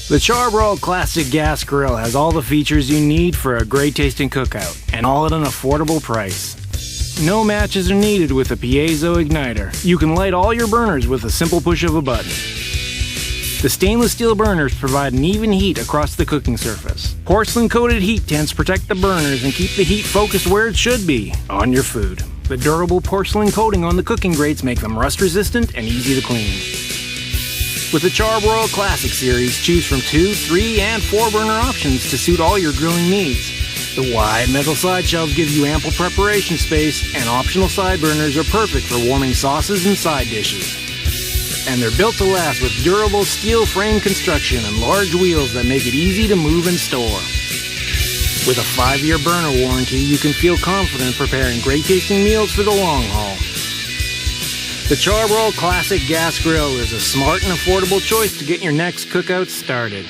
The Char-Broil Classic Gas Grill has all the features you need for a great tasting cookout, and all at an affordable price. No matches are needed with a piezo igniter. You can light all your burners with a simple push of a button. The stainless steel burners provide an even heat across the cooking surface. Porcelain-coated heat tents protect the burners and keep the heat focused where it should be, on your food. The durable porcelain coating on the cooking grates make them rust-resistant and easy to clean. With the Char-Broil Classic series, choose from 2, 3, and 4 burner options to suit all your grilling needs. The wide metal side shelves give you ample preparation space, and optional side burners are perfect for warming sauces and side dishes. And they're built to last with durable steel frame construction and large wheels that make it easy to move and store. With a 5-year burner warranty, you can feel confident preparing great tasting meals for the long haul. The Char-Broil Classic Gas Grill is a smart and affordable choice to get your next cookout started.